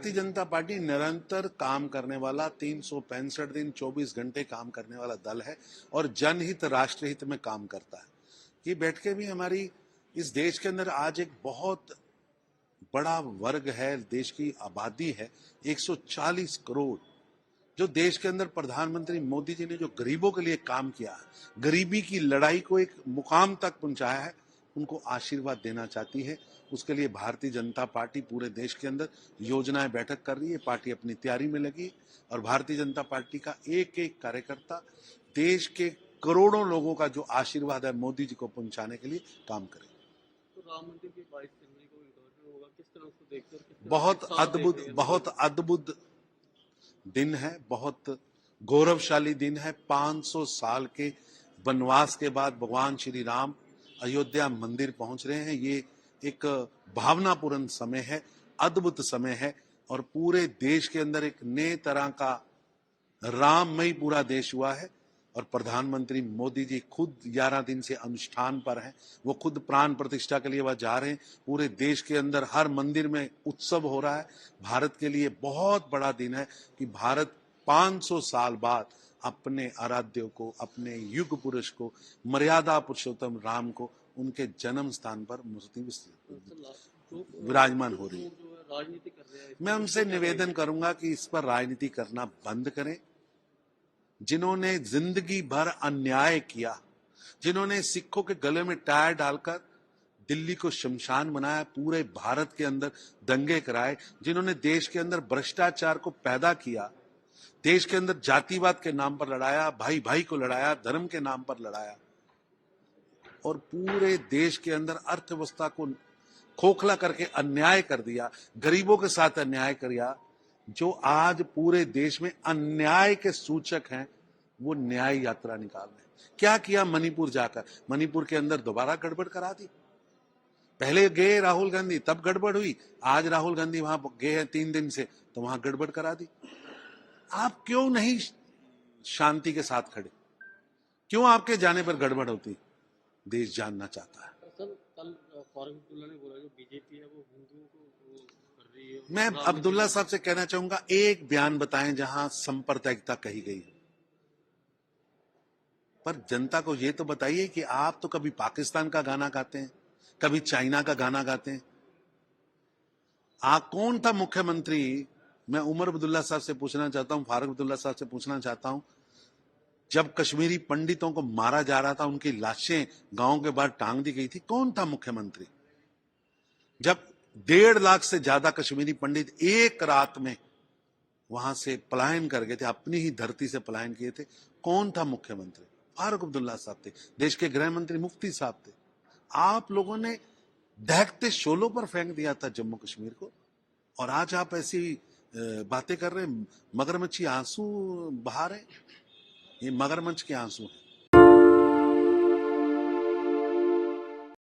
Bharatiya Janata party निरंतर काम करने वाला 365 दिन 24 घंटे काम करने वाला दल है और जनहित राष्ट्रहित में काम करता है। ये बैठकें भी हमारी इस देश के अंदर आज एक बहुत बड़ा वर्ग है, देश की आबादी है 140 करोड़, जो देश के अंदर प्रधानमंत्री मोदी जी ने जो गरीबों के लिए काम किया है, गरीबी की लड़ाई को एक मुकाम तक पहुंचाया है, उनको आशीर्वाद देना चाहती है। उसके लिए भारतीय जनता पार्टी पूरे देश के अंदर योजनाएं बैठक कर रही है। पार्टी अपनी तैयारी में लगी और भारतीय जनता पार्टी का एक एक कार्यकर्ता देश के करोड़ों लोगों का जो आशीर्वाद है मोदी जी को पहुंचाने के लिए काम करे। तो राम मंदिर की 22 जनवरी को उद्घाटन होगा, किस तरह उसको देखते हैं? बहुत अद्भुत दिन है, बहुत गौरवशाली दिन है। 500 साल के वनवास के बाद भगवान श्री राम अयोध्या मंदिर पहुंच रहे हैं। ये एक भावनापूर्ण समय है, अद्भुत समय है और पूरे देश के अंदर एक नए तरह का राममय पूरा देश हुआ है। और प्रधानमंत्री मोदी जी खुद 11 दिन से अनुष्ठान पर हैं, वो खुद प्राण प्रतिष्ठा के लिए वह जा रहे हैं। पूरे देश के अंदर हर मंदिर में उत्सव हो रहा है। भारत के लिए बहुत बड़ा दिन है कि भारत 500 साल बाद अपने आराध्य को, अपने युग पुरुष को, मर्यादा पुरुषोत्तम राम को उनके जन्म स्थान पर मूर्ति विराजमान हो रही है। राजनीति कर रहे हैं, मैं उनसे निवेदन करूंगा कि इस पर राजनीति करना बंद करें। जिन्होंने जिंदगी भर अन्याय किया, जिन्होंने सिखों के गले में टायर डालकर दिल्ली को शमशान बनाया, पूरे भारत के अंदर दंगे कराए, जिन्होंने देश के अंदर भ्रष्टाचार को पैदा किया, देश के अंदर जातिवाद के नाम पर लड़ाया, भाई भाई को लड़ाया, धर्म के नाम पर लड़ाया और पूरे देश के अंदर अर्थव्यवस्था को खोखला करके अन्याय कर दिया, गरीबों के साथ अन्याय किया, जो आज पूरे देश में अन्याय के सूचक हैं, वो न्याय यात्रा निकाल रहे हैं। क्या किया मणिपुर जाकर? मणिपुर के अंदर दोबारा गड़बड़ करा दी। पहले गए राहुल गांधी, तब गड़बड़ हुई। आज राहुल गांधी वहां गए हैं 3 दिन से, तो वहां गड़बड़ करा दी। आप क्यों नहीं शांति के साथ खड़े? क्यों आपके जाने पर गड़बड़ होती? देश जानना चाहता है। कल फारूक अब्दुल्ला ने बोला जो बीजेपी है वो हिंदुओं को कर रही है। मैं अब्दुल्ला साहब से कहना चाहूंगा, एक बयान बताएं जहां सांप्रदायिकता कही गई है, पर जनता को यह तो बताइए कि आप तो कभी पाकिस्तान का गाना गाते हैं, कभी चाइना का गाना गाते हैं। कौन था मुख्यमंत्री? मैं उमर अब्दुल्ला साहब से पूछना चाहता हूं, फारूक अब्दुल्ला साहब से पूछना चाहता हूं, जब कश्मीरी पंडितों को मारा जा रहा था, उनकी लाशें गांव के बाहर टांग दी गई थी, कौन था मुख्यमंत्री? जब 1.5 लाख से ज्यादा कश्मीरी पंडित एक रात में वहां से पलायन कर गए थे, अपनी ही धरती से पलायन किए थे, कौन था मुख्यमंत्री? फारूक अब्दुल्ला साहब थे। देश के गृह मंत्री मुफ्ती साहब थे। आप लोगों ने दहकते शोलों पर फेंक दिया था जम्मू कश्मीर को, और आज आप ऐसी बातें कर रहे हैं। मगरमच्छी आंसू बहा रहे, ये मगरमच्छ के आंसू हैं।